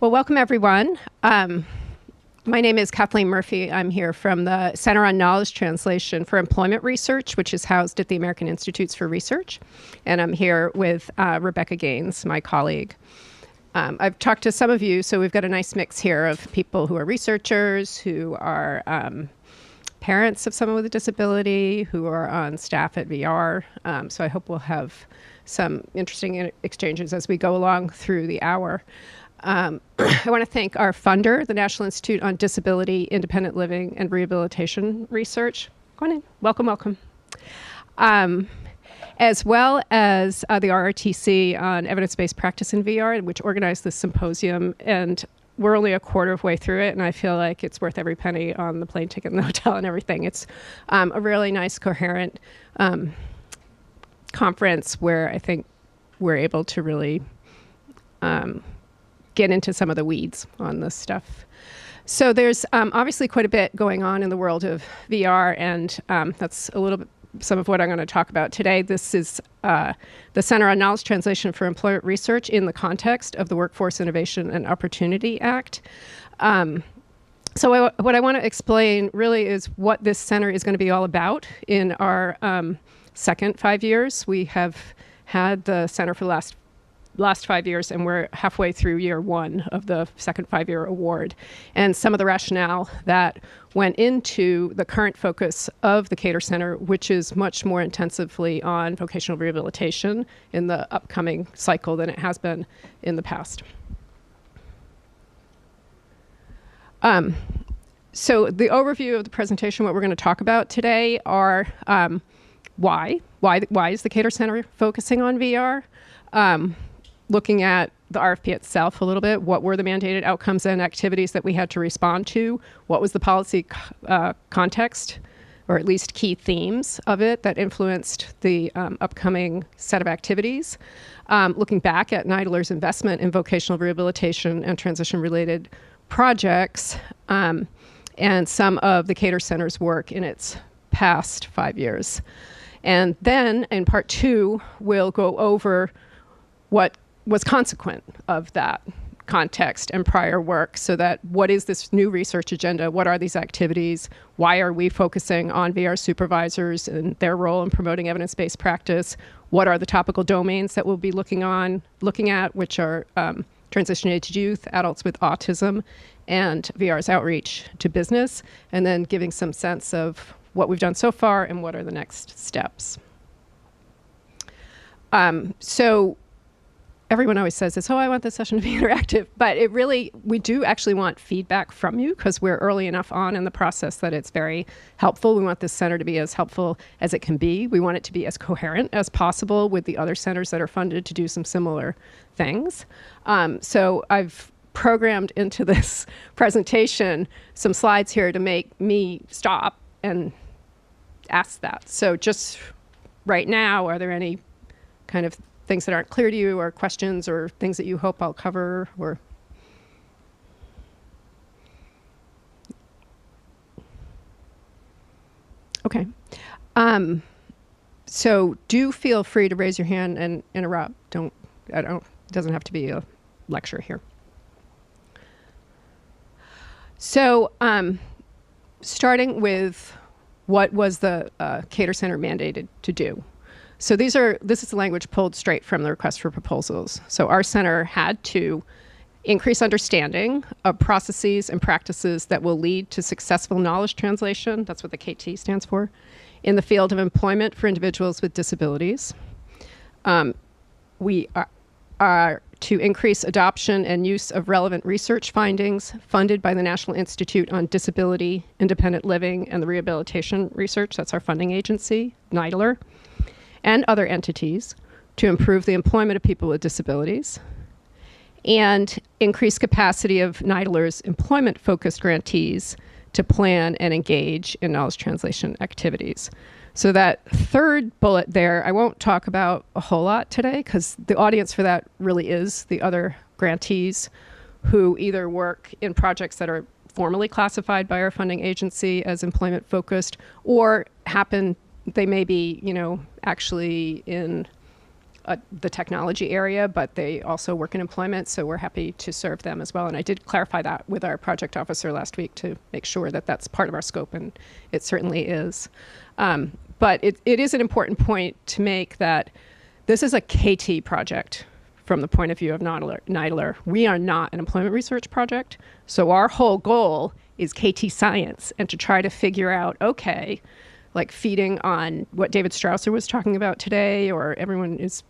Well, welcome everyone. My name is Kathleen Murphy. I'm here from the Center on Knowledge Translation for Employment Research, which is housed at the American Institutes for Research. And I'm here with Rebecca Gaines, my colleague. I've talked to some of you, so we've got a nice mix here of people who are researchers, who are parents of someone with a disability, who are on staff at VR. So I hope we'll have some interesting exchanges as we go along through the hour. I want to thank our funder, the National Institute on Disability, Independent Living, and Rehabilitation Research. Go on in. Welcome, welcome. As well as the RRTC on Evidence-Based Practice in VR, which organized this symposium. And we're only a quarter of the way through it, and I feel like it's worth every penny on the plane ticket and the hotel and everything. It's a really nice, coherent conference where I think we're able to really get into some of the weeds on this stuff. So there's obviously quite a bit going on in the world of VR, and that's a little bit some of what I'm going to talk about today. This is the Center on Knowledge Translation for Employment Research in the context of the Workforce Innovation and Opportunity Act. So what I want to explain really is what this center is going to be all about in our second 5 years. We have had the center for the last 5 years, and we're halfway through year one of the second 5-year award. And some of the rationale that went into the current focus of the KTER Center, which is much more intensively on vocational rehabilitation in the upcoming cycle than it has been in the past. So the overview of the presentation, what we're going to talk about today are why is the KTER Center focusing on VR? Looking at the RFP itself a little bit, what were the mandated outcomes and activities that we had to respond to? What was the policy context, or at least key themes of it that influenced the upcoming set of activities? Looking back at NIDLR's investment in vocational rehabilitation and transition-related projects, and some of the KTER Center's work in its past 5 years. And then in part two, we'll go over what was consequent of that context and prior work, so that what is this new research agenda? What are these activities? Why are we focusing on VR supervisors and their role in promoting evidence-based practice? What are the topical domains that we'll be looking at, which are transition-age youth, adults with autism, and VR's outreach to business, and then giving some sense of what we've done so far and what are the next steps. So everyone always says this, oh, I want this session to be interactive, but we do actually want feedback from you, because we're early enough on in the process that it's very helpful. We want this center to be as helpful as it can be. We want it to be as coherent as possible with the other centers that are funded to do some similar things. So I've programmed into this presentation some slides here to make me stop and ask that. So just right now, are there any kind of things that aren't clear to you, or questions, or things that you hope I'll cover, or? Okay. So do feel free to raise your hand and interrupt. It doesn't have to be a lecture here. So starting with what was the KTER Center mandated to do? So this is the language pulled straight from the request for proposals. So our center had to increase understanding of processes and practices that will lead to successful knowledge translation, that's what the KT stands for, in the field of employment for individuals with disabilities. We are to increase adoption and use of relevant research findings funded by the National Institute on Disability, Independent Living, and the Rehabilitation Research, that's our funding agency, NIDLR, and other entities, to improve the employment of people with disabilities, and increase capacity of NIDLR's employment-focused grantees to plan and engage in knowledge translation activities. So that third bullet there, I won't talk about a whole lot today, because the audience for that really is the other grantees who either work in projects that are formally classified by our funding agency as employment-focused, or they may be, actually in the technology area, but they also work in employment, so we're happy to serve them as well. And I did clarify that with our project officer last week to make sure that that's part of our scope, and it certainly is. But it is an important point to make that this is a KT project from the point of view of NIDLR. We are not an employment research project, so our whole goal is KT science and to try to figure out, okay, like feeding on what David Strausser was talking about today, or everyone is,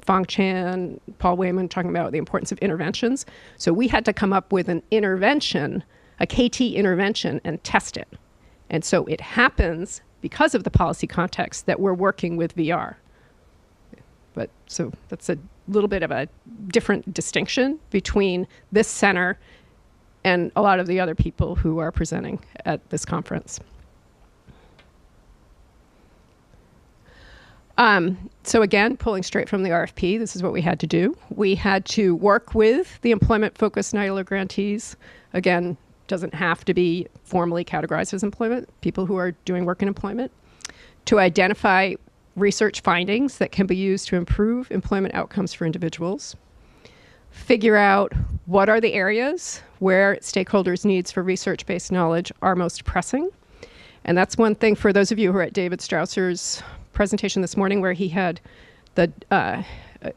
Fong Chan, Paul Wayman talking about the importance of interventions. So we had to come up with an intervention, a KT intervention, and test it. And so it happens because of the policy context that we're working with VR. But so that's a little bit of a different distinction between this center and a lot of the other people who are presenting at this conference. So again, pulling straight from the RFP, this is what we had to do. We had to work with the employment-focused NIDLR grantees. Again, doesn't have to be formally categorized as employment, people who are doing work in employment, to identify research findings that can be used to improve employment outcomes for individuals, figure out what are the areas where stakeholders' needs for research-based knowledge are most pressing. And that's one thing for those of you who are at David Strausser's presentation this morning, where he had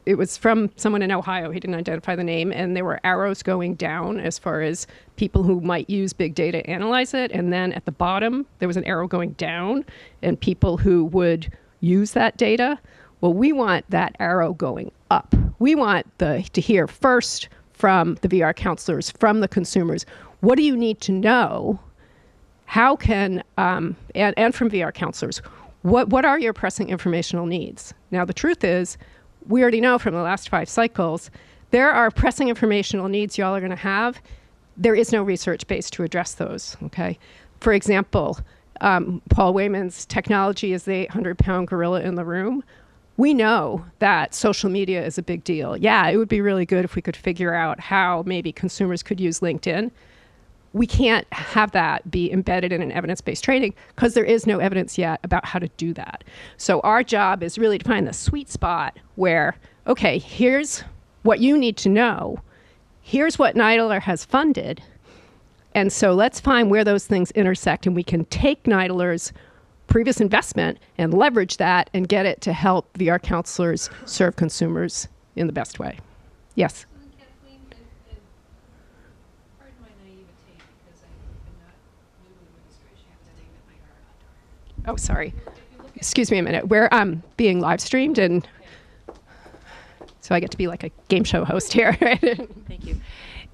it was from someone in Ohio, he didn't identify the name, and there were arrows going down as far as people who might use big data to analyze it, and then at the bottom there was an arrow going down and people who would use that data. Well, we want that arrow going up. We want to hear first from the VR counselors, from the consumers, what do you need to know? How can, and from VR counselors, what are your pressing informational needs? Now, the truth is, we already know from the last 5 cycles, there are pressing informational needs y'all are going to have. There is no research base to address those, okay? For example, Paul Wayman's technology is the 800-pound gorilla in the room. We know that social media is a big deal. Yeah, it would be really good if we could figure out how maybe consumers could use LinkedIn. We can't have that be embedded in an evidence-based training because there is no evidence yet about how to do that. So our job is really to find the sweet spot where, okay, here's what you need to know. Here's what NIDLR has funded. And so let's find where those things intersect, and we can take NIDLR's previous investment and leverage that and get it to help VR counselors serve consumers in the best way. Yes? Oh, sorry. Excuse me a minute. We're being live streamed, and so I get to be like a game show host here. Thank you.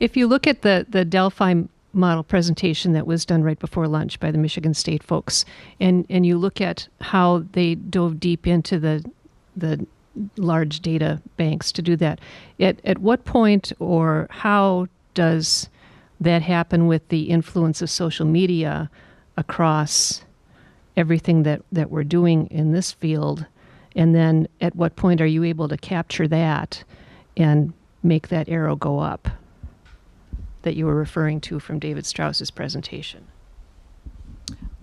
If you look at the Delphi model presentation that was done right before lunch by the Michigan State folks, and you look at how they dove deep into the large data banks to do that, at what point or how does that happen with the influence of social media across everything that we're doing in this field? And then at what point are you able to capture that and make that arrow go up that you were referring to from David Strauss's presentation?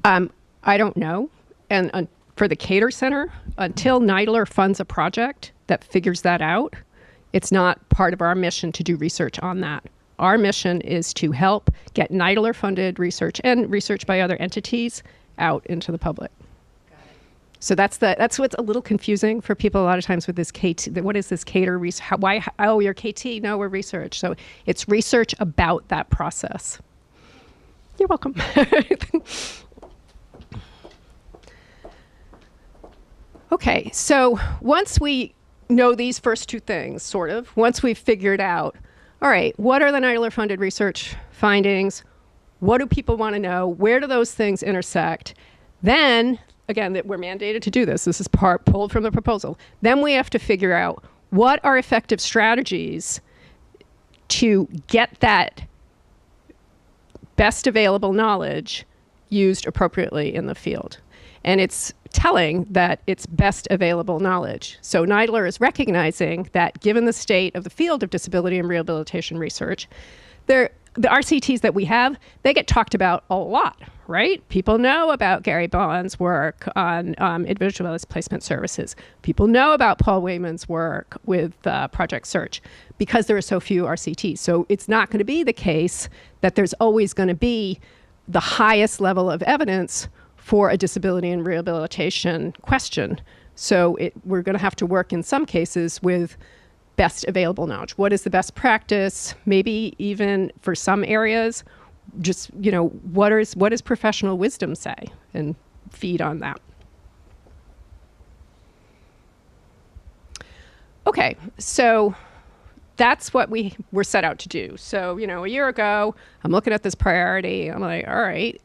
I don't know. And for the KTER Center, until NIDLR funds a project that figures that out, it's not part of our mission to do research on that. Our mission is to help get NIDLR funded research and research by other entities out into the public. Got it. So that's what's a little confusing for people a lot of times with this KT. What is this KTER research? Why? Oh, you're KT? No, we're research. So it's research about that process. You're welcome. Okay, so once we know these first two things, sort of, once we've figured out, all right, what are the NIDLR funded research findings? What do people want to know? Where do those things intersect? Then, again, that we're mandated to do this. This is pulled from the proposal. Then we have to figure out what are effective strategies to get that best available knowledge used appropriately in the field. And it's telling that it's best available knowledge. So NIDLR is recognizing that given the state of the field of disability and rehabilitation research, there the RCTs that we have, they get talked about a lot, right? People know about Gary Bond's work on individualized placement services. People know about Paul Wayman's work with Project Search because there are so few RCTs. So it's not going to be the case that there's always going to be the highest level of evidence for a disability and rehabilitation question. So we're going to have to work in some cases with best available knowledge. What is the best practice? Maybe even for some areas, just, what does professional wisdom say, and feed on that. Okay, so that's what we were set out to do. So, a year ago, I'm looking at this priority. I'm like, all right,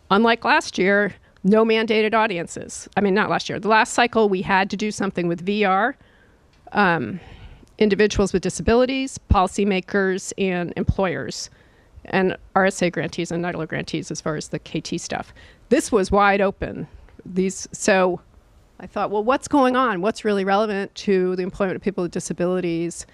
unlike last year, no mandated audiences. I mean, not last year. The last cycle, we had to do something with VR. Individuals with disabilities, policymakers, and employers, and RSA grantees and NIDLR grantees as far as the KT stuff. This was wide open. So I thought, well, what's going on? What's really relevant to the employment of people with disabilities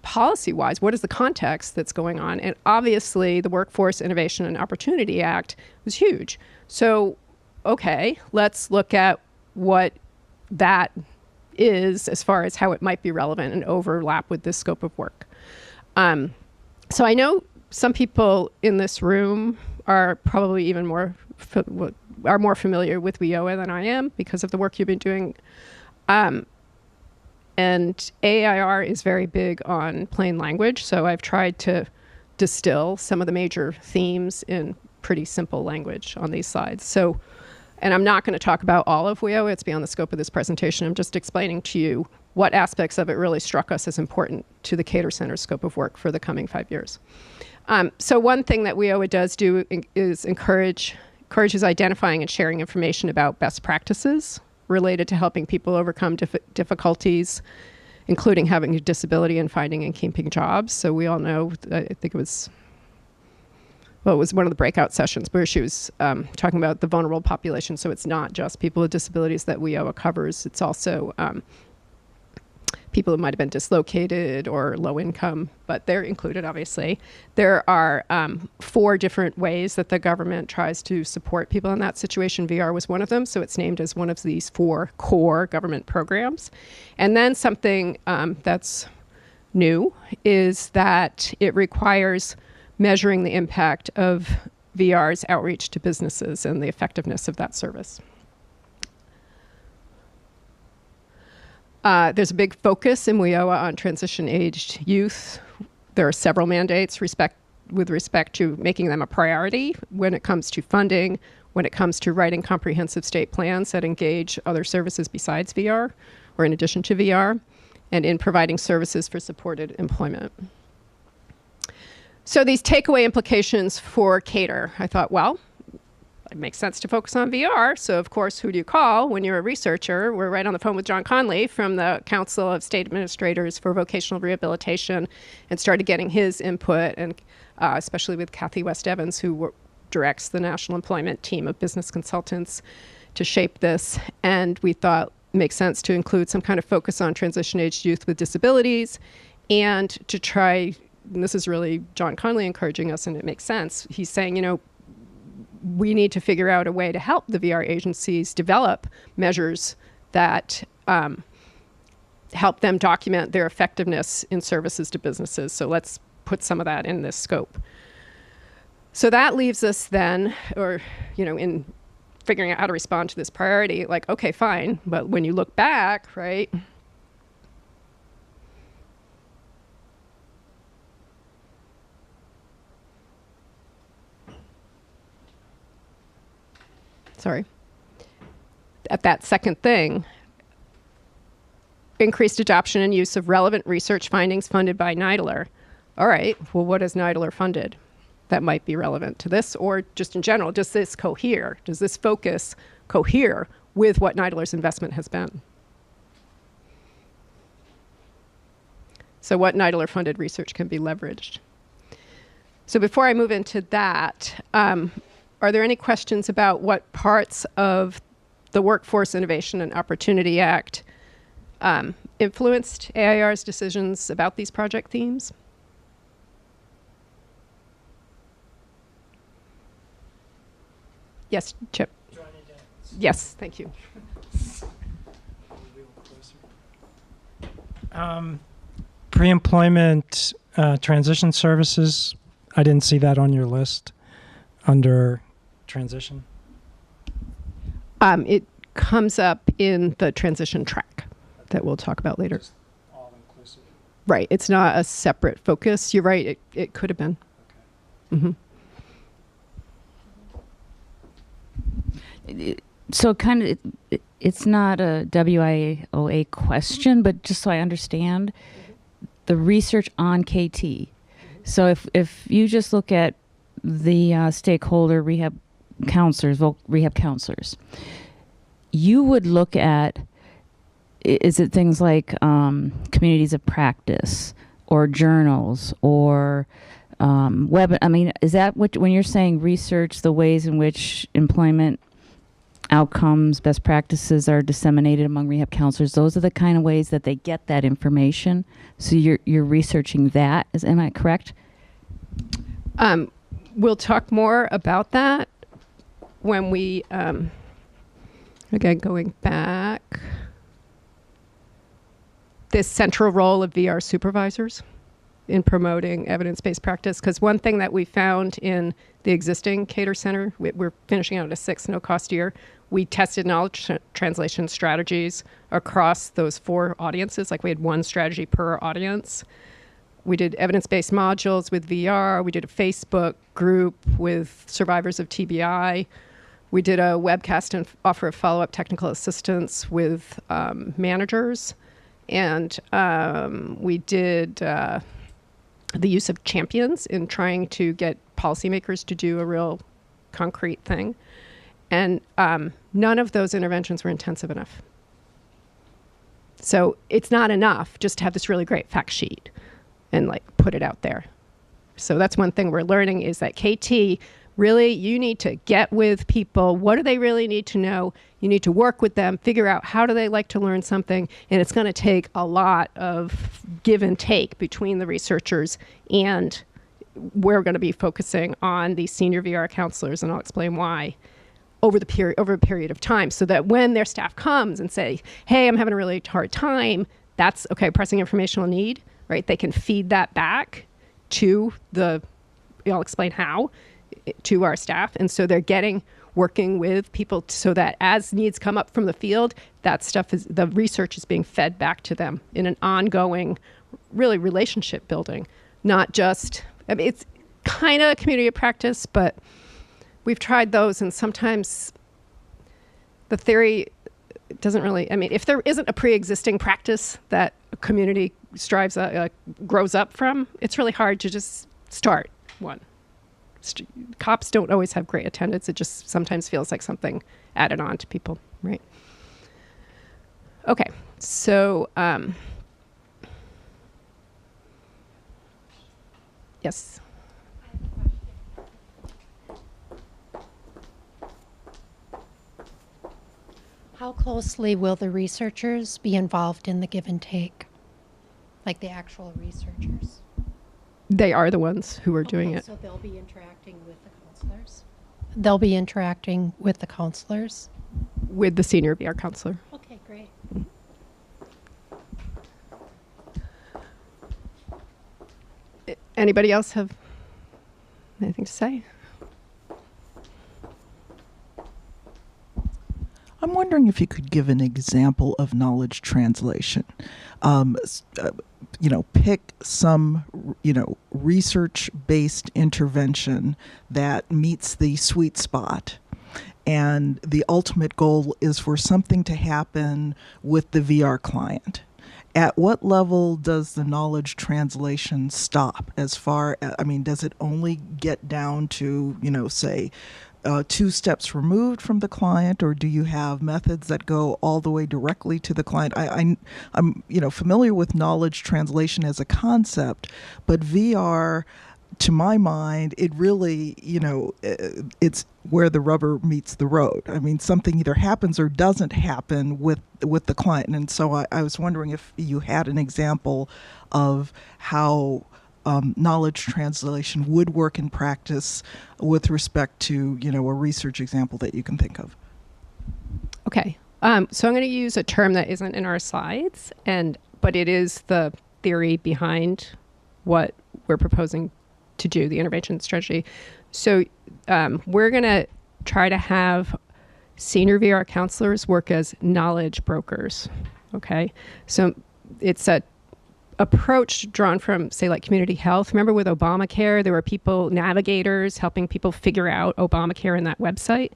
policy-wise? What is the context that's going on? And obviously, the Workforce Innovation and Opportunity Act was huge. So, okay, let's look at what that is as far as how it might be relevant and overlap with this scope of work. So I know some people in this room are probably even more familiar with WIOA than I am because of the work you've been doing. And AIR is very big on plain language, so I've tried to distill some of the major themes in pretty simple language on these slides. So, and I'm not going to talk about all of WIOA, it's beyond the scope of this presentation. I'm just explaining to you what aspects of it really struck us as important to the KTER Center's scope of work for the coming 5 years. So one thing that WIOA does do is encourages identifying and sharing information about best practices related to helping people overcome difficulties, including having a disability and finding and keeping jobs. So we all know, I think it was one of the breakout sessions where she was talking about the vulnerable population. So it's not just people with disabilities that WIOA covers. It's also people who might have been dislocated or low income, but they're included, obviously. There are 4 different ways that the government tries to support people in that situation. VR was one of them, so it's named as one of these 4 core government programs. And then something that's new is that it requires measuring the impact of VR's outreach to businesses and the effectiveness of that service. There's a big focus in WIOA on transition-aged youth. There are several mandates with respect to making them a priority when it comes to funding, when it comes to writing comprehensive state plans that engage other services besides VR or in addition to VR, and in providing services for supported employment. So these takeaway implications for KTER, I thought, well, it makes sense to focus on VR. So of course, who do you call when you're a researcher? We're right on the phone with John Conley from the Council of State Administrators for Vocational Rehabilitation and started getting his input, and especially with Kathy West Evans, who directs the National Employment Team of Business Consultants to shape this. And we thought it makes sense to include some kind of focus on transition-aged youth with disabilities and to try, and this is really John Conley encouraging us, and it makes sense. He's saying, we need to figure out a way to help the VR agencies develop measures that help them document their effectiveness in services to businesses. So let's put some of that in this scope. So that leaves us then, in figuring out how to respond to this priority, like, okay, fine, but when you look back, right, at that second thing, increased adoption and use of relevant research findings funded by NIDLR. All right, well, what has NIDLR funded that might be relevant to this, or just in general, does this cohere? Does this focus cohere with what NIDLR's investment has been? So what NIDLR funded research can be leveraged? So before I move into that, are there any questions about what parts of the Workforce Innovation and Opportunity Act influenced AIR's decisions about these project themes? Yes, Chip. Yes, thank you. Pre-employment transition services, I didn't see that on your list under transition. It comes up in the transition track that we'll talk about later. Just all inclusive. Right. It's not a separate focus. You're right. It could have been. Okay. So kind of, it's not a WIOA question, but just so I understand, the research on KT. So if you just look at the stakeholder rehab counselors, you would look at, is it things like communities of practice or journals or web? I mean, is that what, when you're saying research, the ways in which employment outcomes, best practices are disseminated among rehab counselors, those are the kind of ways that they get that information? So you're researching that, am I correct? We'll talk more about that when we, again, going back, this central role of VR supervisors in promoting evidence-based practice. Because one thing that we found in the existing KTER Center, we're finishing out a 6 no-cost year, we tested knowledge translation strategies across those 4 audiences. Like we had 1 strategy per audience. We did evidence-based modules with VR. We did a Facebook group with survivors of TBI. We did a webcast and offer of follow-up technical assistance with managers. And we did the use of champions in trying to get policymakers to do a real concrete thing. And none of those interventions were intensive enough. So it's not enough just to have this really great fact sheet and like put it out there. So that's one thing we're learning is that KT, really, you need to get with people. What do they really need to know? You need to work with them, figure out how do they like to learn something. And it's going to take a lot of give and take between the researchers, and we're going to be focusing on these senior VR counselors, and I'll explain why, over a period of time, so that when their staff comes and say, hey, I'm having a really hard time, that's okay, pressing informational need, right? They can feed that back to I'll explain how, to our staff. And so they're working with people so that as needs come up from the field, the research is being fed back to them in an ongoing, really relationship building, not just, it's kind of a community of practice, but we've tried those, and sometimes the theory doesn't really, if there isn't a pre-existing practice that a community grows up from, it's really hard to just start one. Cops don't always have great attendance. It just sometimes feels like something added on to people, right? Okay, so, yes. How closely will the researchers be involved in the give and take? Like the actual researchers? They are the ones who are doing it. So they'll be interacting with the counselors? They'll be interacting with the counselors? With the senior VR counselor. Okay, great. Anybody else have anything to say? I'm wondering if you could give an example of knowledge translation. Pick some, research-based intervention that meets the sweet spot. And the ultimate goal is for something to happen with the VR client. At what level does the knowledge translation stop? Does it only get down to, say, 2 steps removed from the client, or do you have methods that go all the way directly to the client? I'm familiar with knowledge translation as a concept, but VR, to my mind, it really, it's where the rubber meets the road. Something either happens or doesn't happen with the client, and so I was wondering if you had an example of how knowledge translation would work in practice with respect to, a research example that you can think of. Okay. So I'm going to use a term that isn't in our slides, but it is the theory behind what we're proposing to do, the intervention strategy. So we're going to try to have senior VR counselors work as knowledge brokers. Okay. So it's a approach drawn from, say, like community health. Remember with Obamacare, there were people, navigators, helping people figure out Obamacare in that website.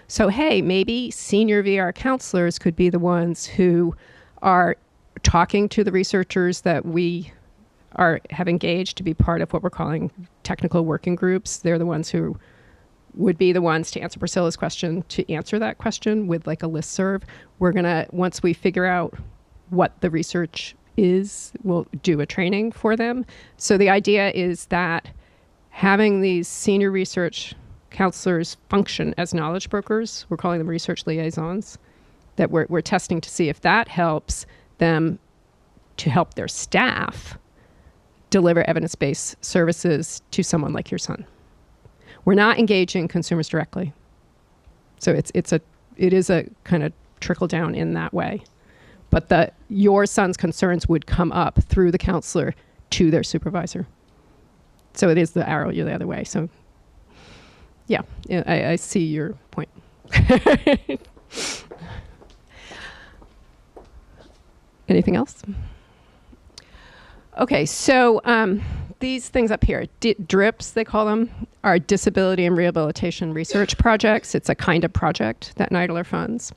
So, hey, maybe senior VR counselors could be the ones who are talking to the researchers that we have engaged to be part of what we're calling technical working groups. They're the ones who would be the ones to answer Priscilla's question, to answer that question with like a listserv. We're going to, once we figure out what the research is, we'll do a training for them. So the idea is that having these senior research counselors function as knowledge brokers, we're calling them research liaisons, that we're testing to see if that helps them to help their staff deliver evidence-based services to someone like your son. We're not engaging consumers directly. So it is a kind of trickle down in that way. But your son's concerns would come up through the counselor to their supervisor. So it is the arrow the other way. So yeah, I see your point. Anything else? Okay, so these things up here, DRIPs, they call them, are disability and rehabilitation research projects. It's a kind of project that NIDLR funds.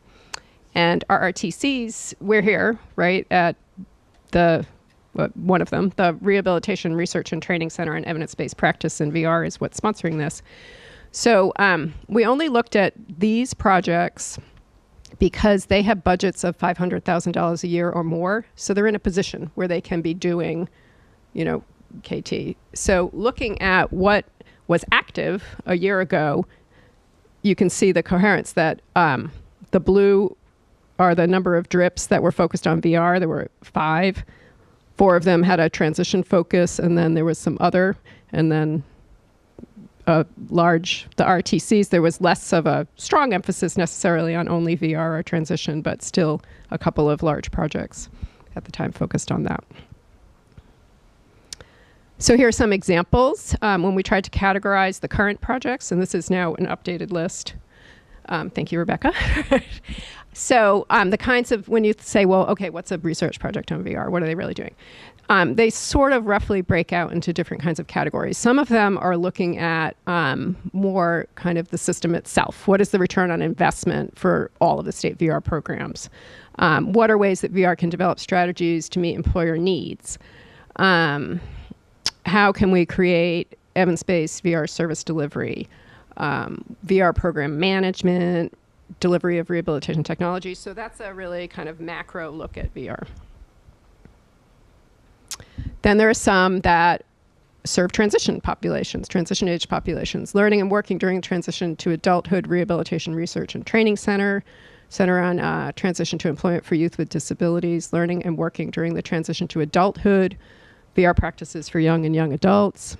And RRTCs, we're here, right, at one of them, the Rehabilitation Research and Training Center on Evidence-Based Practice in VR is what's sponsoring this. So we only looked at these projects because they have budgets of $500,000 a year or more. So they're in a position where they can be doing, KT. So looking at what was active a year ago, you can see the coherence that the blue are the number of DRIPs that were focused on VR. There were 5. 4 of them had a transition focus, and then there was some other, and then the RTCs, there was less of a strong emphasis necessarily on only VR or transition, but still a couple of large projects at the time focused on that. So here are some examples when we tried to categorize the current projects, and this is now an updated list. Thank you, Rebecca. So the kinds of, when you say, well, okay, what's a research project on VR? What are they really doing? They sort of roughly break out into different kinds of categories. Some of them are looking at more kind of the system itself. What is the return on investment for all of the state VR programs? What are ways that VR can develop strategies to meet employer needs? How can we create evidence-based VR service delivery? VR program management, delivery of rehabilitation technology. So that's a really kind of macro look at VR. Then there are some that serve transition populations, transition age populations, learning and working during transition to adulthood rehabilitation research and training center on transition to employment for youth with disabilities, learning and working during the transition to adulthood, VR practices for young and young adults.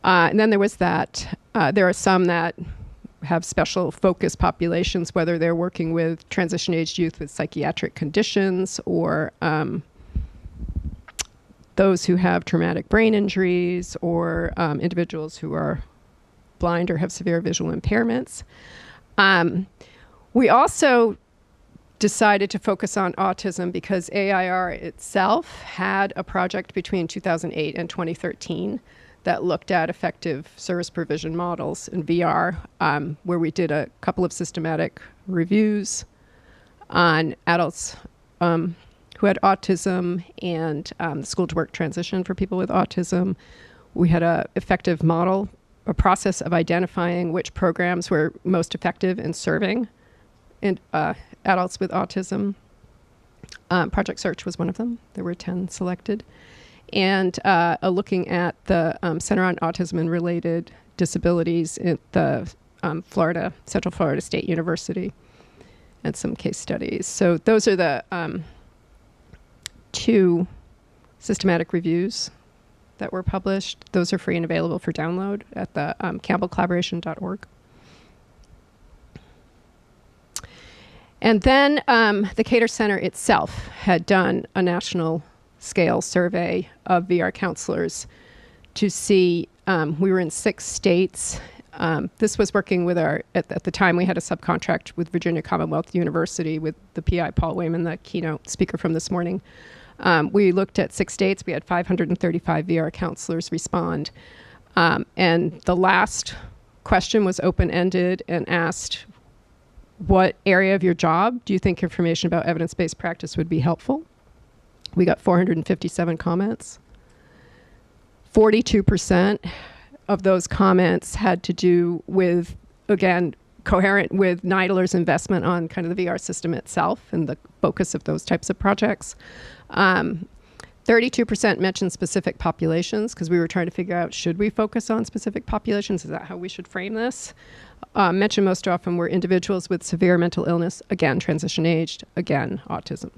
And then there was that, there are some that have special focus populations, whether they're working with transition-aged youth with psychiatric conditions or those who have traumatic brain injuries or individuals who are blind or have severe visual impairments. We also decided to focus on autism because AIR itself had a project between 2008 and 2013 that looked at effective service provision models in VR, where we did a couple of systematic reviews on adults who had autism and the school-to-work transition for people with autism. We had an effective model, a process of identifying which programs were most effective in serving adults with autism. Project Search was one of them. There were 10 selected. And looking at the Center on Autism and Related Disabilities at the Central Florida State University, and some case studies. So those are the 2 systematic reviews that were published. Those are free and available for download at the campbellcollaboration.org. And then the KTER Center itself had done a national scale survey of VR counselors to see, we were in 6 states. This was working with at the time we had a subcontract with Virginia Commonwealth University with the PI Paul Wayman, the keynote speaker from this morning. We looked at 6 states. We had 535 VR counselors respond. And the last question was open-ended and asked, what area of your job do you think information about evidence-based practice would be helpful? We got 457 comments. 42% of those comments had to do with, again, coherent with NIDLR's investment on kind of the VR system itself and the focus of those types of projects. 32% mentioned specific populations, because we were trying to figure out, should we focus on specific populations? Is that how we should frame this? Mentioned most often were individuals with severe mental illness, again, transition aged, again, autism.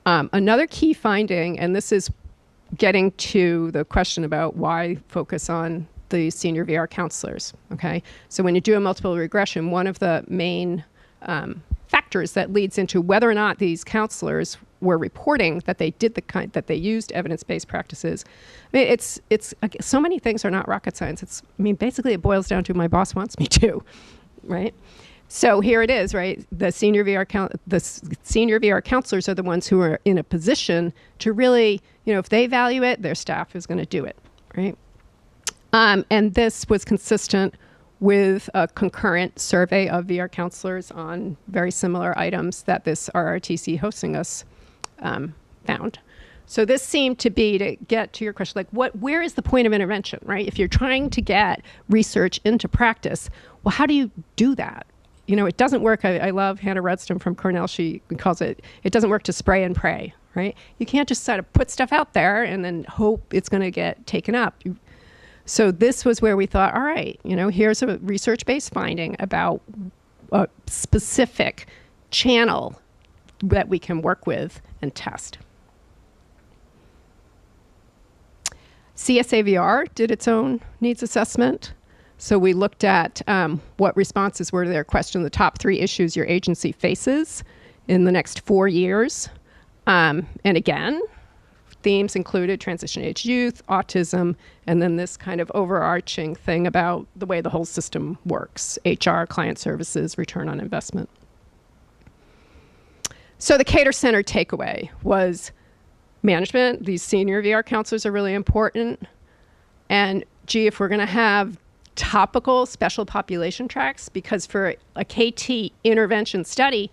Another key finding, and this is getting to the question about why focus on the senior VR counselors, okay? So when you do a multiple regression, one of the main factors that leads into whether or not these counselors were reporting that they did that they used evidence-based practices. I mean, it's so many things are not rocket science. Basically it boils down to my boss wants me to, right? So here it is, right? The senior VR counselors are the ones who are in a position to really, if they value it, their staff is going to do it, right? And this was consistent with a concurrent survey of VR counselors on very similar items that this RRTC hosting us found. So this seemed to be, to get to your question, like where is the point of intervention, right? If you're trying to get research into practice, well, how do you do that? It doesn't work. I love Hannah Rudston from Cornell. She calls it doesn't work to spray and pray, right? You can't just sort of put stuff out there and then hope it's going to get taken up. So this was where we thought, all right, here's a research-based finding about a specific channel that we can work with and test. CSAVR did its own needs assessment. So we looked at what responses were to their question, the top 3 issues your agency faces in the next 4 years. And again, themes included transition-age youth, autism, and then this kind of overarching thing about the way the whole system works, HR, client services, return on investment. So the KTER Center takeaway was management. These senior VR counselors are really important. And gee, if we're going to have topical special population tracks, because for a KT intervention study,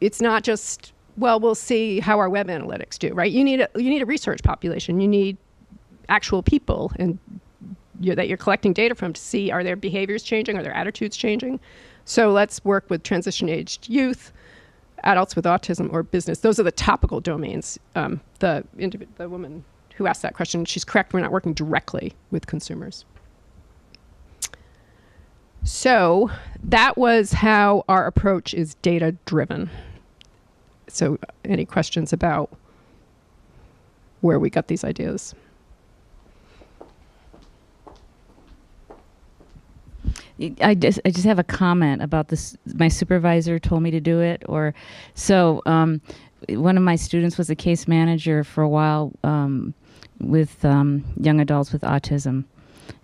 it's not just, well, we'll see how our web analytics do, right? You need a research population. You need actual people and that you're collecting data from to see, are their behaviors changing? Are their attitudes changing? So let's work with transition-aged youth, adults with autism, or business. Those are the topical domains. The woman who asked that question, she's correct. We're not working directly with consumers. So that was how our approach is data-driven. So any questions about where we got these ideas? I just have a comment about this. My supervisor told me to do it. One of my students was a case manager for a while with young adults with autism.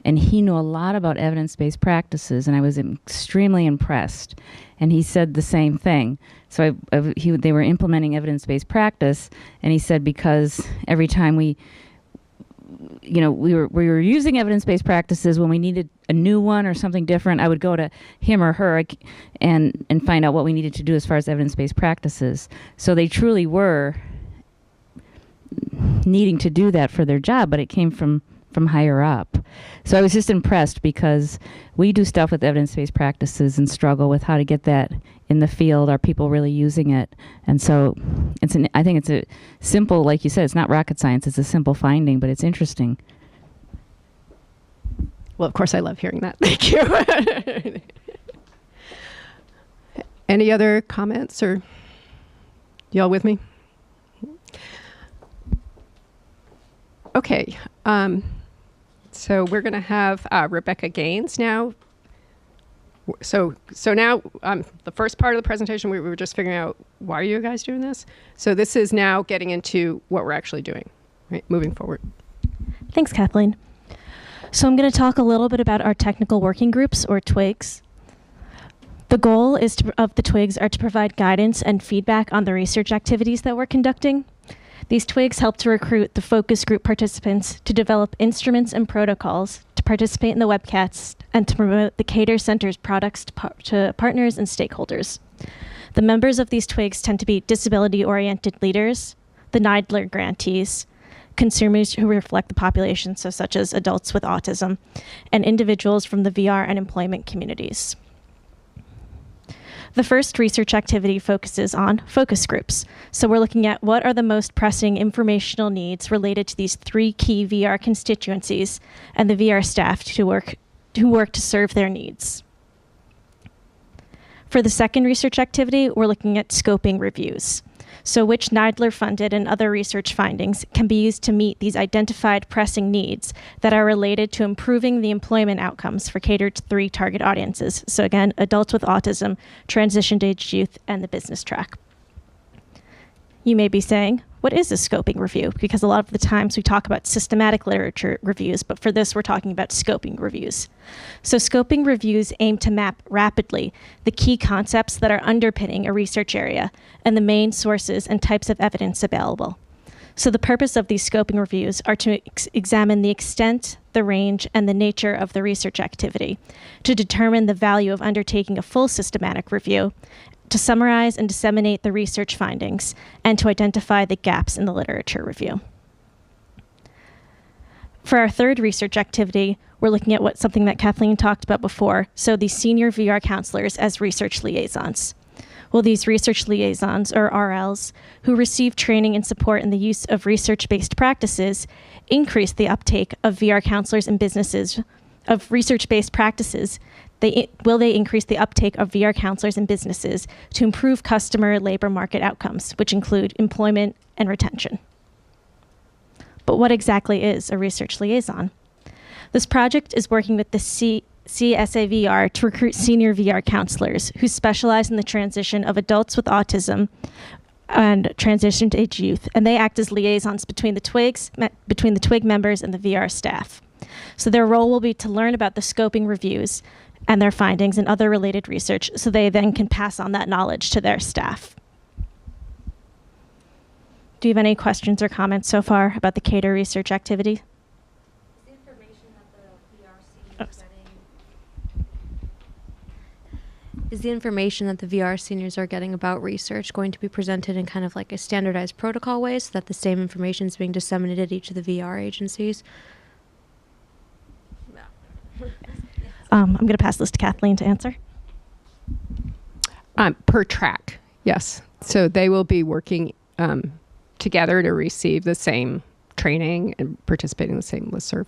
And he knew a lot about evidence-based practices, and I was extremely impressed. And he said the same thing. So they were implementing evidence-based practice, and he said because every time we were using evidence-based practices, when we needed a new one or something different, I would go to him or her and find out what we needed to do as far as evidence-based practices. So they truly were needing to do that for their job, but it came from higher up. So I was just impressed because we do stuff with evidence-based practices and struggle with how to get that in the field. Are people really using it? And so I think it's a simple, like you said, it's not rocket science. It's a simple finding, but it's interesting. Well, of course, I love hearing that. Thank you. Any other comments, or y'all with me? Okay. So we're going to have Rebecca Gaines now. So now the first part of the presentation, we were just figuring out why are you guys doing this? So this is now getting into what we're actually doing, right? Moving forward. Thanks, Kathleen. So I'm going to talk a little bit about our technical working groups, or TWIGs. The goal of the TWIGs are to provide guidance and feedback on the research activities that we're conducting. These TWIGs help to recruit the focus group participants to develop instruments and protocols to participate in the webcast and to promote the KTER Center's products to partners and stakeholders. The members of these TWIGs tend to be disability-oriented leaders, the NIDLR grantees, consumers who reflect the population, so such as adults with autism, and individuals from the VR and employment communities. The first research activity focuses on focus groups. So we're looking at what are the most pressing informational needs related to these 3 key VR constituencies and the VR staff who work to serve their needs. For the second research activity, we're looking at scoping reviews. So which NIDLR funded and other research findings can be used to meet these identified pressing needs that are related to improving the employment outcomes for catered 3 target audiences. So again, adults with autism, transition-aged youth, and the business track. You may be saying, what is a scoping review? Because a lot of the times we talk about systematic literature reviews, but for this we're talking about scoping reviews. So scoping reviews aim to map rapidly the key concepts that are underpinning a research area and the main sources and types of evidence available. So the purpose of these scoping reviews are to examine the extent, the range, and the nature of the research activity, to determine the value of undertaking a full systematic review, to summarize and disseminate the research findings, and to identify the gaps in the literature review. For our third research activity, we're looking at something that Kathleen talked about before, so the senior VR counselors as research liaisons. Well, these research liaisons, or RLs, who receive training and support in the use of research-based practices, increase the uptake of VR counselors in businesses, of research-based practices. Will they increase the uptake of VR counselors in businesses to improve customer labor market outcomes, which include employment and retention? But what exactly is a research liaison? This project is working with the CSAVR to recruit senior VR counselors who specialize in the transition of adults with autism and transition-age youth, and they act as liaisons between the TWIG members and the VR staff. So their role will be to learn about the scoping reviews and their findings and other related research, so they then can pass on that knowledge to their staff. Do you have any questions or comments so far about the KTER research activity? Is the information that the VR seniors are getting about research going to be presented in kind of like a standardized protocol way so that the same information is being disseminated at each of the VR agencies? I'm going to pass this to Kathleen to answer. Per track, yes. So they will be working together to receive the same training and participate in the same listserv.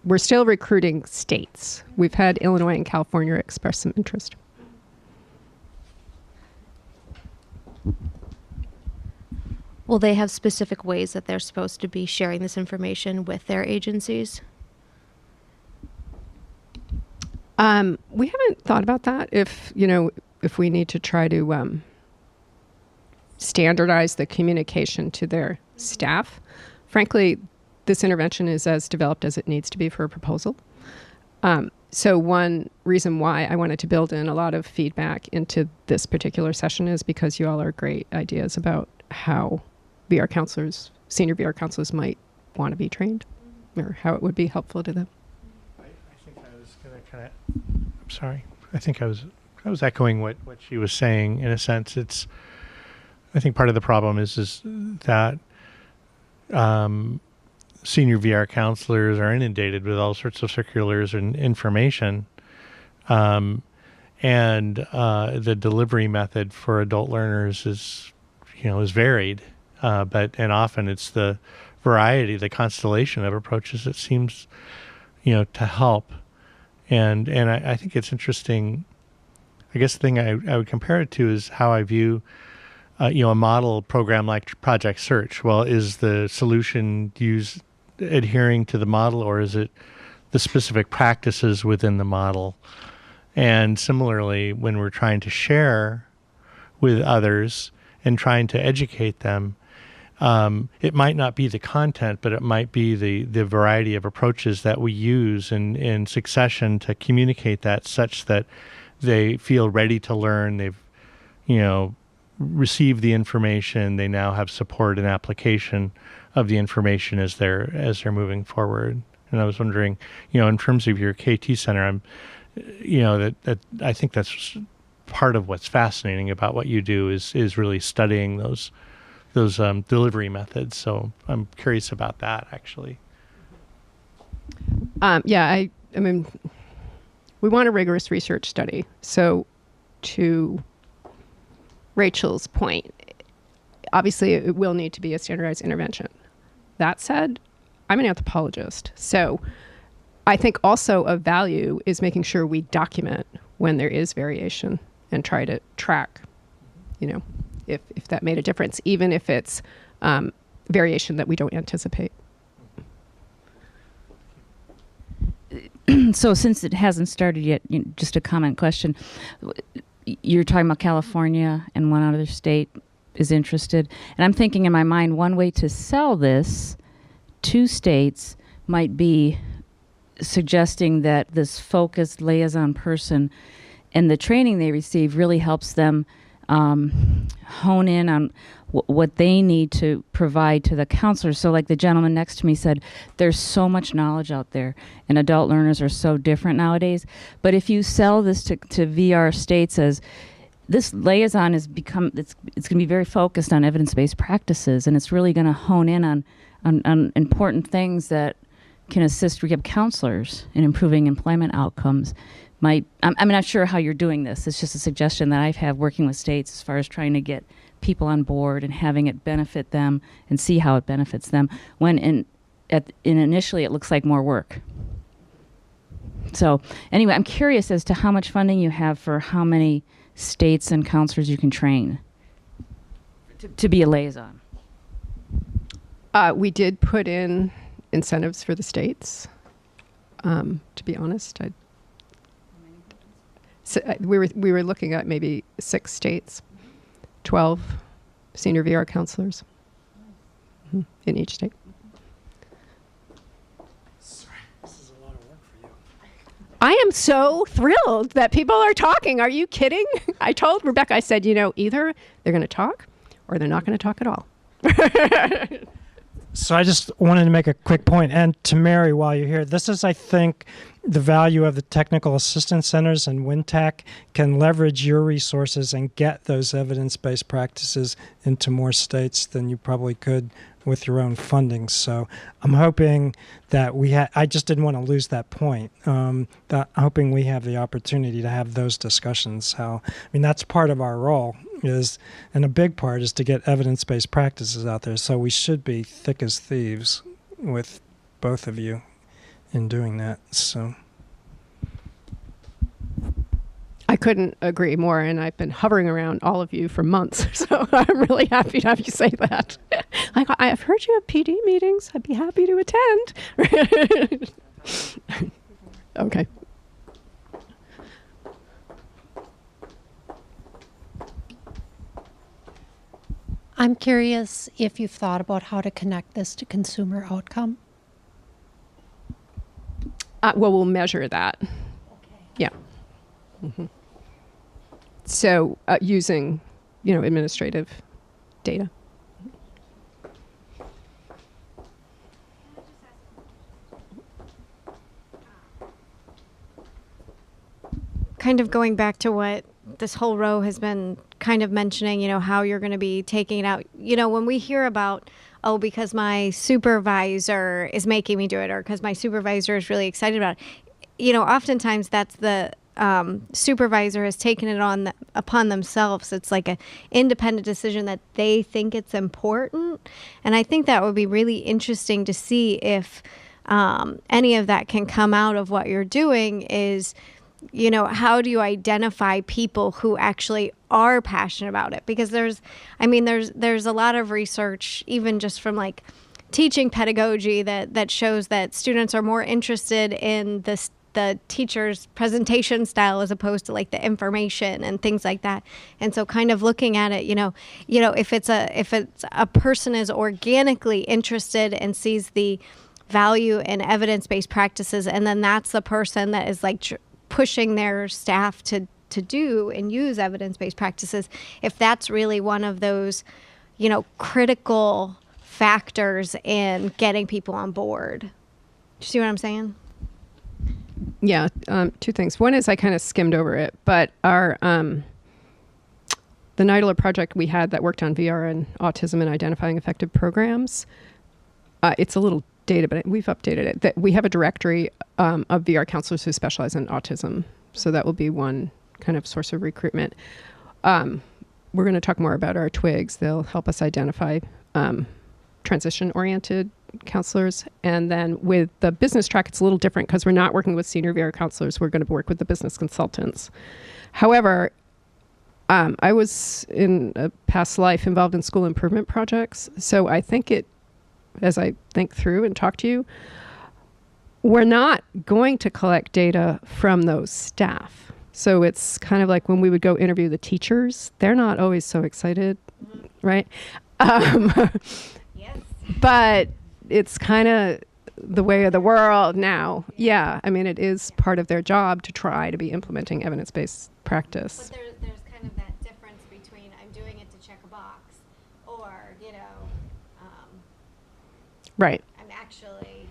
We're still recruiting states. We've had Illinois and California express some interest. Will they have specific ways that they're supposed to be sharing this information with their agencies? We haven't thought about that. If we need to try to standardize the communication to their staff. Frankly, this intervention is as developed as it needs to be for a proposal. So one reason why I wanted to build in a lot of feedback into this particular session is because you all are great ideas about how VR counselors, senior VR counselors might want to be trained, or how it would be helpful to them. I think I was going to kind of, I'm sorry. I think I was echoing what she was saying. In a sense, I think part of the problem is that senior VR counselors are inundated with all sorts of circulars and information, and the delivery method for adult learners is varied, and often it's the variety, the constellation of approaches that seems, to help, and I think it's interesting. I guess the thing I would compare it to is how I view, a model program like Project Search. Well, is the solution used adhering to the model, or is it the specific practices within the model? And similarly, when we're trying to share with others and trying to educate them, it might not be the content, but it might be the variety of approaches that we use in succession to communicate that, such that they feel ready to learn. They've, received the information. They now have support and application of the information as they're moving forward. And I was wondering, in terms of your KT Center, that I think that's part of what's fascinating about what you do is really studying those delivery methods. So I'm curious about that, actually. I mean, we want a rigorous research study. So to Rachel's point, obviously it will need to be a standardized intervention. That said, I'm an anthropologist. So I think also of value is making sure we document when there is variation and try to track, if that made a difference, even if it's variation that we don't anticipate. So since it hasn't started yet, just a comment question. You're talking about California and one other state is interested. And I'm thinking in my mind, one way to sell this to states might be suggesting that this focused liaison person and the training they receive really helps them hone in on what they need to provide to the counselors. So like the gentleman next to me said, there's so much knowledge out there, and adult learners are so different nowadays. But if you sell this to VR states as this liaison it's going to be very focused on evidence-based practices, and it's really going to hone in on important things that can assist rehab counselors in improving employment outcomes. I'm not sure how you're doing this. It's just a suggestion that I've had working with states as far as trying to get people on board and having it benefit them and see how it benefits them, when initially it looks like more work. So anyway, I'm curious as to how much funding you have for how many states and counselors you can train to be a liaison. We did put in incentives for the states. To be honest, we were looking at maybe 6 states, 12 senior VR counselors in each state. Sorry, this is a lot of work for you. I am so thrilled that people are talking. Are you kidding? I told Rebecca, I said, either they're going to talk or they're not going to talk at all. So I just wanted to make a quick point. And to Mary, while you're here, this is, I think, the value of the technical assistance centers, and WinTech can leverage your resources and get those evidence-based practices into more states than you probably could with your own funding. So I'm hoping that I just didn't want to lose that point. Hoping we have the opportunity to have those discussions. That's part of our role and a big part is to get evidence-based practices out there. So we should be thick as thieves with both of you in doing that. So I couldn't agree more, and I've been hovering around all of you for months, so I'm really happy to have you say that. I've heard you have PD meetings. I'd be happy to attend. Okay. I'm curious if you've thought about how to connect this to consumer outcome. We'll measure that. Okay. Yeah. Mm-hmm. So using, administrative data. Kind of going back to what this whole row has been kind of mentioning, how you're going to be taking it out. When we hear about, because my supervisor is making me do it, or because my supervisor is really excited about it, oftentimes that's the supervisor has taken it upon themselves. It's like an independent decision that they think it's important. And I think that would be really interesting to see if any of that can come out of what you're doing is, how do you identify people who actually are passionate about it? Because there's a lot of research, even just from like teaching pedagogy that shows that students are more interested in the teacher's presentation style as opposed to like the information and things like that. And so kind of looking at it, if it's a person is organically interested and sees the value in evidence-based practices, and then that's the person that is like pushing their staff to do and use evidence-based practices, if that's really one of those, critical factors in getting people on board. Do you see what I'm saying? Yeah, two things. One is I kind of skimmed over it, but our the NIDLR project we had that worked on VR and autism and identifying effective programs, it's a little dated, but we've updated it. That we have a directory of VR counselors who specialize in autism, so that will be one kind of source of recruitment. We're going to talk more about our twigs. They'll help us identify transition-oriented counselors. And then with the business track, it's a little different because we're not working with senior VR counselors. We're going to work with the business consultants. However, I was in a past life involved in school improvement projects. So I think as I think through and talk to you, we're not going to collect data from those staff. So it's kind of like when we would go interview the teachers, they're not always so excited, right? Yes. But it's kind of the way of the world now. Yeah, I mean, it is part of their job to try to be implementing evidence-based practice. But there's kind of that difference between I'm doing it to check a box or, Right. I'm actually,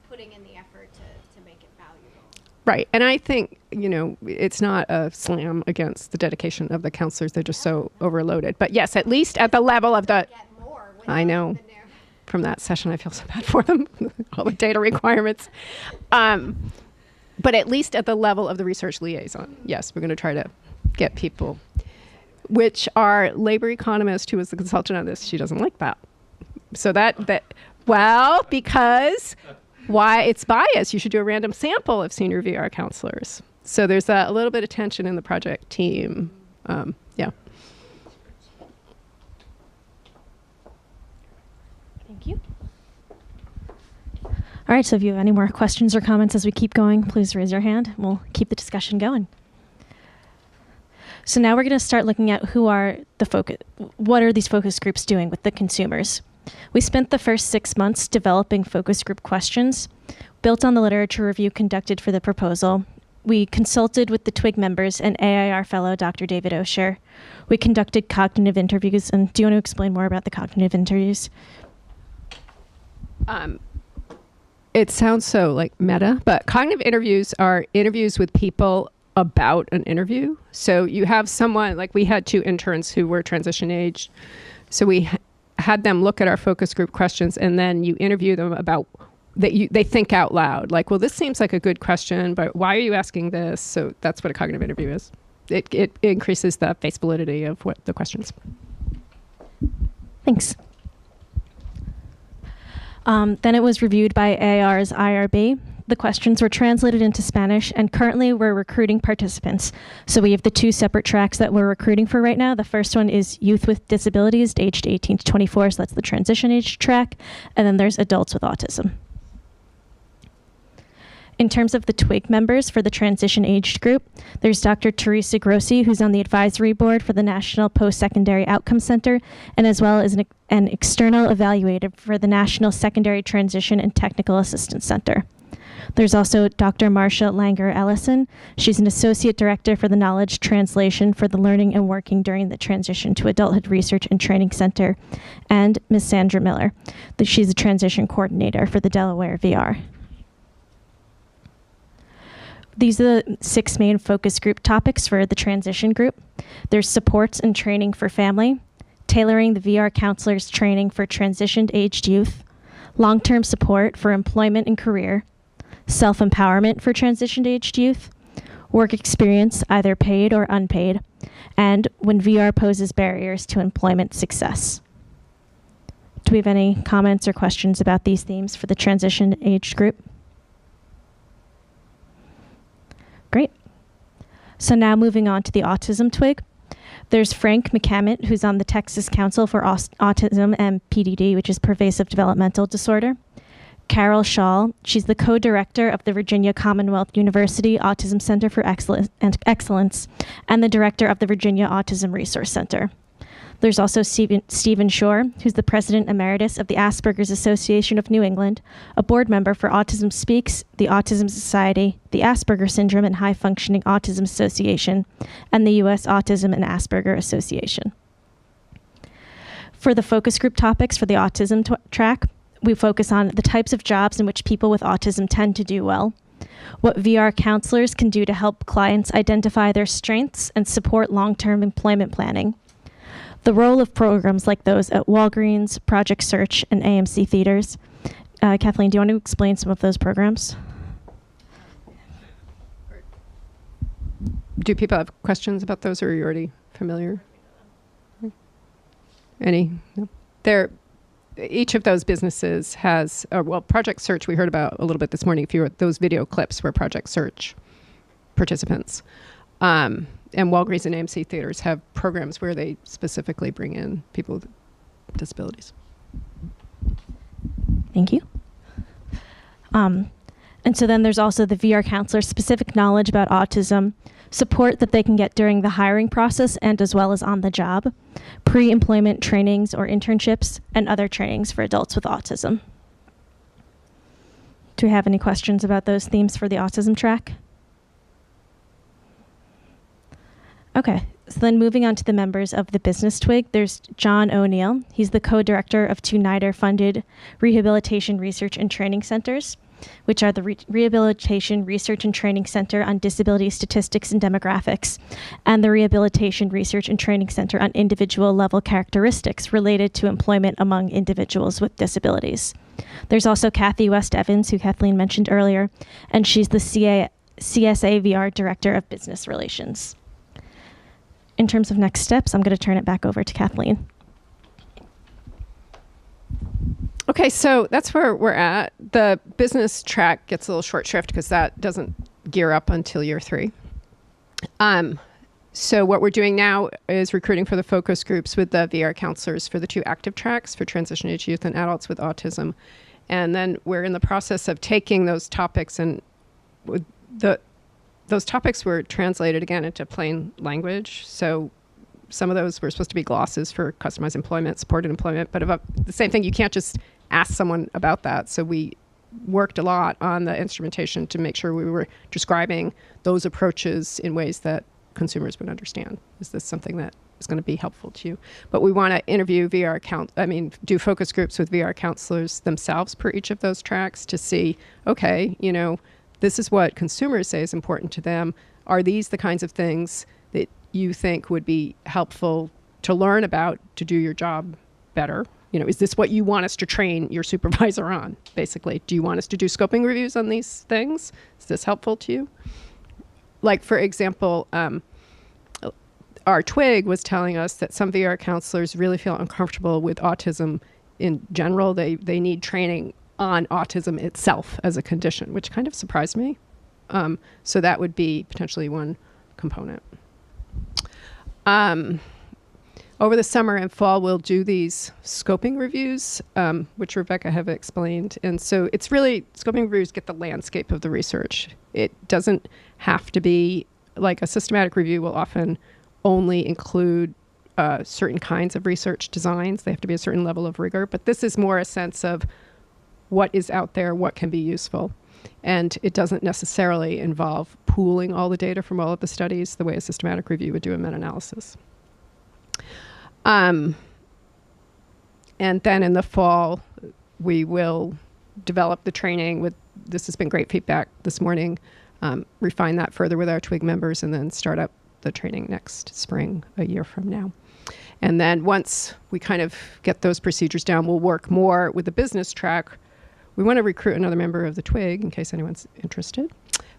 putting in the effort to make it valuable. Right. And I think, it's not a slam against the dedication of the counselors. They're just so overloaded. But yes, at least at the level of the... I know. From that session, I feel so bad for them. All the data requirements. But at least at the level of the research liaison, yes, we're going to try to get people, which our labor economist, who was the consultant on this, she doesn't like that. So because why it's biased. You should do a random sample of senior VR counselors. So there's a little bit of tension in the project team. Yeah. Thank you. All right, so if you have any more questions or comments as we keep going, please raise your hand. We'll keep the discussion going. So now we're going to start looking at what are these focus groups doing with the consumers? We spent the first 6 months developing focus group questions, built on the literature review conducted for the proposal. We consulted with the TWIG members and AIR fellow Dr. David Osher. We conducted cognitive interviews, and do you want to explain more about the cognitive interviews? It sounds so like meta, but cognitive interviews are interviews with people about an interview. So you have someone, like we had 2 interns who were transition age. So we had them look at our focus group questions, and then you interview them about they think out loud. Like, well, this seems like a good question, but why are you asking this? So that's what a cognitive interview is. It increases the face validity of what the questions. Thanks. Then it was reviewed by AIR's IRB. The questions were translated into Spanish, and currently we're recruiting participants. So we have the 2 separate tracks that we're recruiting for right now. The first one is youth with disabilities aged 18 to 24, so that's the transition age track. And then there's adults with autism. In terms of the TWIG members for the transition aged group, there's Dr. Teresa Grossi, who's on the advisory board for the National Post-Secondary Outcome Center, and as well as an external evaluator for the National Secondary Transition and Technical Assistance Center. There's also Dr. Marcia Langer-Ellison. She's an associate director for the Knowledge Translation for the Learning and Working During the Transition to Adulthood Research and Training Center, and Ms. Sandra Miller. She's a transition coordinator for the Delaware VR. These are the 6 main focus group topics for the transition group. There's supports and training for family, tailoring the VR counselors training for transitioned aged youth, long-term support for employment and career, self-empowerment for transitioned aged youth, work experience, either paid or unpaid, and when VR poses barriers to employment success. Do we have any comments or questions about these themes for the transitioned aged group? Great. So now moving on to the autism twig. There's Frank McCammett, who's on the Texas Council for Autism and PDD, which is Pervasive Developmental Disorder. Carol Shaw, she's the co-director of the Virginia Commonwealth University Autism Center for Excellence and the director of the Virginia Autism Resource Center. There's also Stephen Shore, who's the president emeritus of the Asperger's Association of New England, a board member for Autism Speaks, the Autism Society, the Asperger Syndrome and High Functioning Autism Association, and the U.S. Autism and Asperger Association. For the focus group topics for the autism track, we focus on the types of jobs in which people with autism tend to do well, what VR counselors can do to help clients identify their strengths and support long-term employment planning, the role of programs like those at Walgreens, Project Search, and AMC Theaters. Kathleen, do you want to explain some of those programs? Do people have questions about those, or are you already familiar? Any? No. Each of those businesses has, Project Search we heard about a little bit this morning, if you were those video clips were Project Search participants. And Walgreens and AMC Theaters have programs where they specifically bring in people with disabilities. Thank you. And so then there's also the VR counselor specific knowledge about autism, support that they can get during the hiring process and as well as on the job, pre-employment trainings or internships, and other trainings for adults with autism. Do we have any questions about those themes for the autism track? Okay, so then moving on to the members of the business twig, there's John O'Neill. He's the co-director of two NIDER-funded Rehabilitation Research and Training Centers, which are the Rehabilitation Research and Training Center on Disability Statistics and Demographics, and the Rehabilitation Research and Training Center on Individual Level Characteristics related to employment among individuals with disabilities. There's also Kathy West Evans, who Kathleen mentioned earlier, and she's the CSA VR Director of Business Relations. In terms of next steps, I'm going to turn it back over to Kathleen. Okay, so that's where we're at. The business track gets a little short shrift because that doesn't gear up until year 3. So what we're doing now is recruiting for the focus groups with the VR counselors for the 2 active tracks for transition age youth and adults with autism. And then we're in the process of taking those topics, and those topics were translated again into plain language. So some of those were supposed to be glosses for customized employment, supported employment, but about the same thing, you can't just ask someone about that. So we worked a lot on the instrumentation to make sure we were describing those approaches in ways that consumers would understand. Is this something that is going to be helpful to you? But we want to interview do focus groups with VR counselors themselves per each of those tracks to see, okay, this is what consumers say is important to them. Are these the kinds of things that you think would be helpful to learn about to do your job better? Is this what you want us to train your supervisor on, basically? Do you want us to do scoping reviews on these things? Is this helpful to you? Like, for example, our twig was telling us that some VR counselors really feel uncomfortable with autism in general. They need training on autism itself as a condition, which kind of surprised me. So that would be potentially one component. Over the summer and fall, we'll do these scoping reviews, which Rebecca have explained. And so it's really, scoping reviews get the landscape of the research. It doesn't have to be, like a systematic review will often only include certain kinds of research designs. They have to be a certain level of rigor. But this is more a sense of what is out there, what can be useful. And it doesn't necessarily involve pooling all the data from all of the studies the way a systematic review would do a meta-analysis. And then in the fall, we will develop the training with, this has been great feedback this morning, refine that further with our twig members, and then start up the training next spring, a year from now. And then once we kind of get those procedures down, we'll work more with the business track. We want to recruit another member of the twig in case anyone's interested.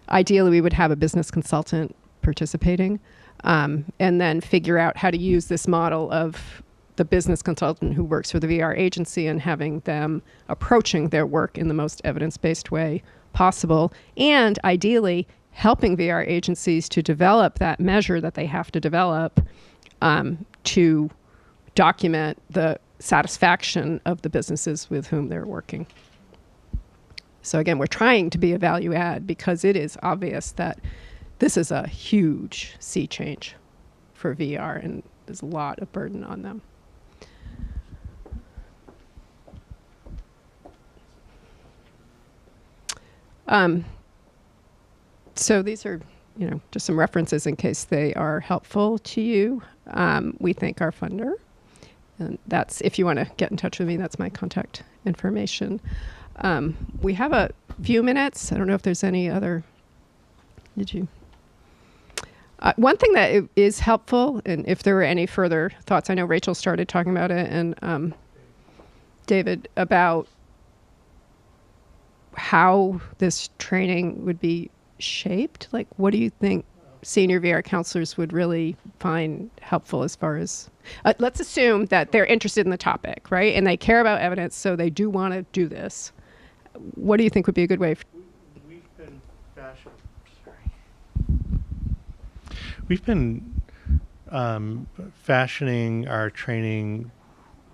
Ideally, we would have a business consultant participating, and then figure out how to use this model of the business consultant who works for the VR agency and having them approaching their work in the most evidence-based way possible, and ideally helping VR agencies to develop that measure that they have to develop to document the satisfaction of the businesses with whom they're working. So again, we're trying to be a value add because it is obvious that this is a huge sea change for VR, and there's a lot of burden on them. So these are, just some references in case they are helpful to you. We thank our funder. And that's, if you want to get in touch with me, that's my contact information. We have a few minutes. I don't know if there's any other, did you? One thing that is helpful, and if there were any further thoughts, I know Rachel started talking about it, and David, about how this training would be shaped. Like, what do you think senior VR counselors would really find helpful as far as, let's assume that they're interested in the topic, right? And they care about evidence, so they do want to do this. What do you think would be a good way? We've been fashioning our training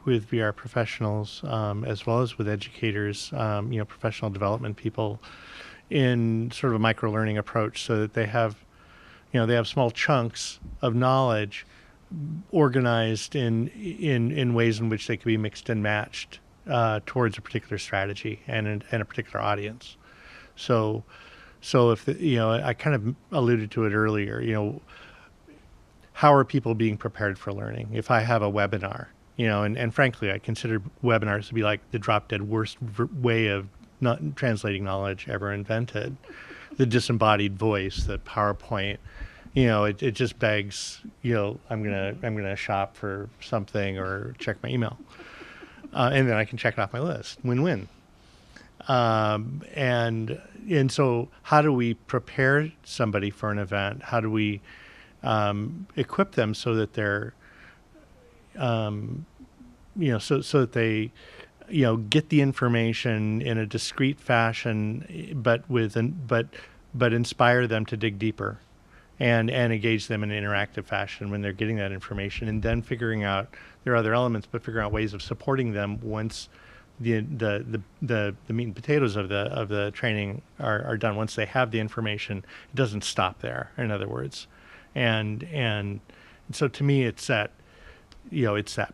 with VR professionals, as well as with educators, professional development people, in sort of a micro-learning approach, so that they have small chunks of knowledge organized in ways in which they can be mixed and matched towards a particular strategy and a particular audience. So if I kind of alluded to it earlier, how are people being prepared for learning? If I have a webinar, and frankly, I consider webinars to be like the drop-dead worst way of not translating knowledge ever invented. The disembodied voice, the PowerPoint, it just begs, I'm gonna shop for something or check my email, and then I can check it off my list. Win-win. And so, how do we prepare somebody for an event? How do we equip them so that they're, so that they, get the information in a discrete fashion, but inspire them to dig deeper, and engage them in an interactive fashion when they're getting that information, and then figuring out there are other elements, but figuring out ways of supporting them once the meat and potatoes of the training are done. Once they have the information, it doesn't stop there. In other words, and so to me, it's that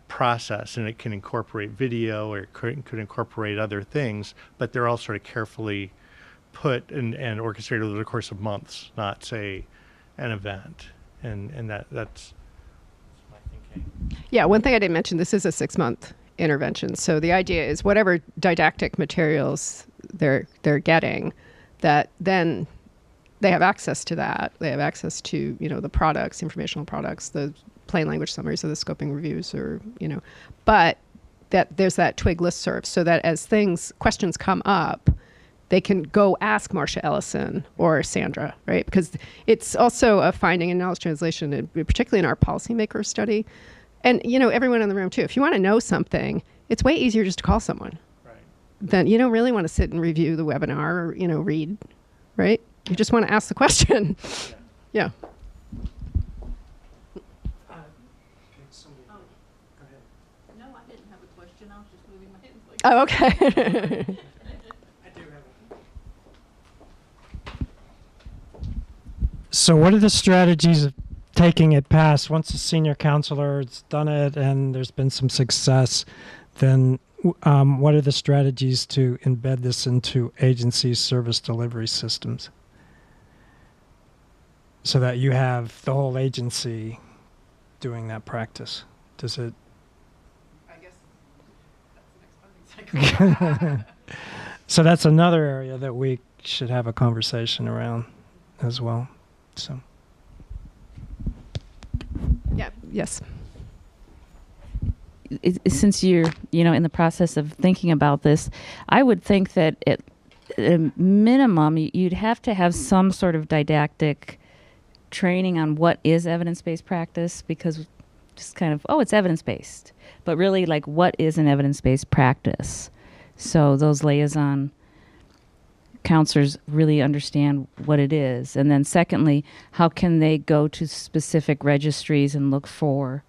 process, and it can incorporate video, or it could incorporate other things, but they're all sort of carefully put and orchestrated over the course of months, not say an event, and that's my thinking. Yeah, one thing I didn't mention, this is a 6-month intervention. So the idea is whatever didactic materials they're getting, that then they have access to that. They have access to, the products, informational products, the plain language summaries of the scoping reviews, or, but that there's that twig listserv, so that as questions come up, they can go ask Marcia Ellison or Sandra, right? Because it's also a finding in knowledge translation, particularly in our policymaker study. And, everyone in the room too, if you want to know something, it's way easier just to call someone. Right. Then you don't really want to sit and review the webinar or, read, right? You just want to ask the question. Yeah. No, I didn't have a question. I was just moving my hands like Oh, okay. I do have So what are the strategies of taking it past? Once a senior counselor has done it and there's been some success, then what are the strategies to embed this into agency service delivery systems, so that you have the whole agency doing that practice? Does it? I guess that's the next funding cycle. So that's another area that we should have a conversation around as well. So. Yeah. Yes. Since you're, in the process of thinking about this, I would think that at a minimum, you'd have to have some sort of didactic training on what is evidence-based practice, because just kind of, it's evidence-based. But really, like, what is an evidence-based practice? So those liaison counselors really understand what it is? And then secondly, how can they go to specific registries and look for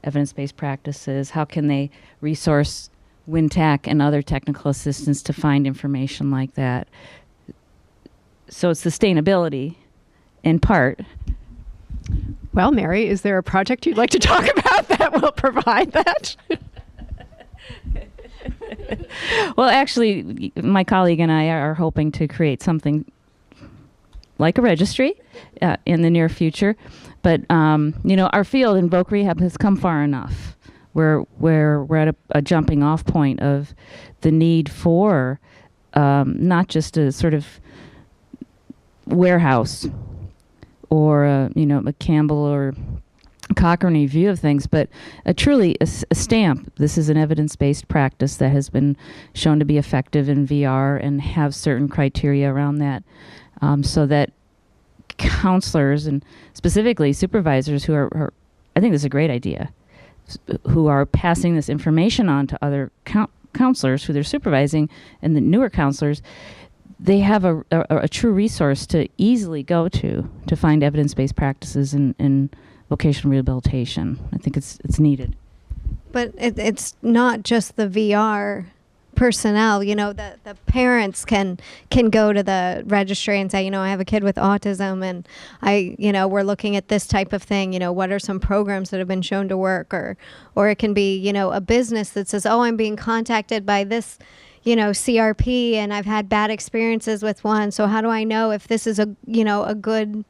evidence-based practices? How can they resource WinTAC and other technical assistance to find information like that? So it's sustainability in part. Well, Mary, is there a project you'd like to talk about that will provide that? Well, actually, my colleague and I are hoping to create something like a registry in the near future. But, our field in voc rehab has come far enough where we're at a jumping off point of the need for not just a sort of warehouse or, a Campbell or Cochrane view of things, but truly a stamp. This is an evidence-based practice that has been shown to be effective in VR and have certain criteria around that, so that counselors and specifically supervisors who are I think this is a great idea, who are passing this information on to other counselors who they're supervising and the newer counselors, they have a true resource to easily go to find evidence-based practices in vocational rehabilitation. I think it's needed. But it's not just the VR personnel. The parents can go to the registry and say, I have a kid with autism, and we're looking at this type of thing. What are some programs that have been shown to work, or it can be, a business that says, oh, I'm being contacted by this, CRP, and I've had bad experiences with one. So how do I know if this is a good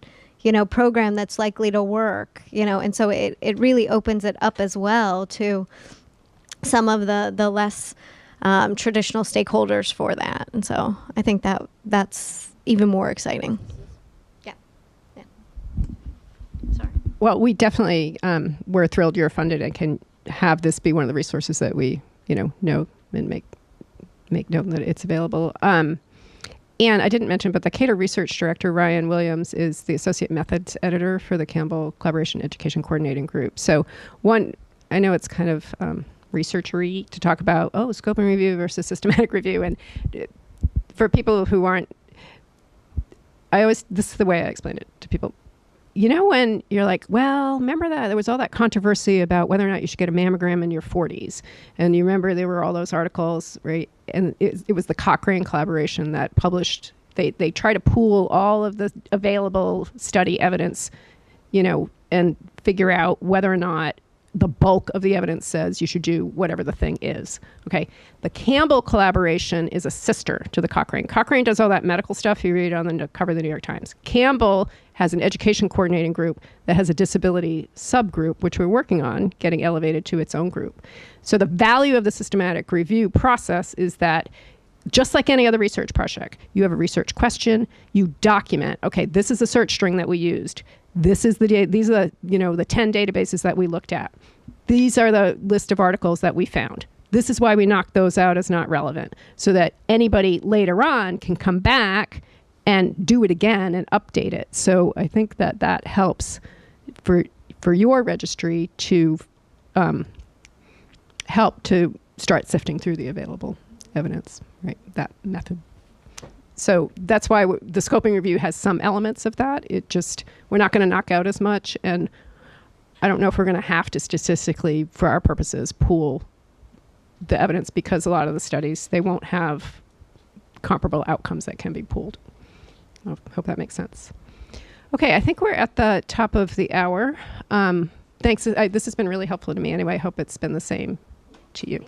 program that's likely to work, and so it really opens it up as well to some of the less traditional stakeholders for that. And so I think that's even more exciting. Yeah. Sorry. Well, we definitely, we're thrilled you're funded and can have this be one of the resources that we, know and make note that it's available. And I didn't mention, but the KTER Research Director, Ryan Williams, is the Associate Methods Editor for the Campbell Collaboration Education Coordinating Group. So I know it's kind of researchery to talk about, scoping review versus systematic review. And for people who aren't, this is the way I explain it to people. When you're like, well, remember that there was all that controversy about whether or not you should get a mammogram in your 40s. And you remember there were all those articles, right? And it was the Cochrane collaboration that published, they try to pool all of the available study evidence, and figure out whether or not the bulk of the evidence says you should do whatever the thing is. Okay. The Campbell collaboration is a sister to the Cochrane. Cochrane does all that medical stuff you read on the cover of the New York Times. Campbell has an education coordinating group that has a disability subgroup, which we're working on getting elevated to its own group. So the value of the systematic review process is that just like any other research project, you have a research question, you document, okay, this is the search string that we used. These are the, the 10 databases that we looked at. These are the list of articles that we found. This is why we knocked those out as not relevant, so that anybody later on can come back and do it again and update it. So I think that helps for your registry to help to start sifting through the available evidence, right? That method. So that's why the scoping review has some elements of that. We're not going to knock out as much. And I don't know if we're going to have to statistically, for our purposes, pool the evidence, because a lot of the studies, they won't have comparable outcomes that can be pooled. I hope that makes sense. Okay, I think we're at the top of the hour. Thanks. This has been really helpful to me anyway. I hope it's been the same to you.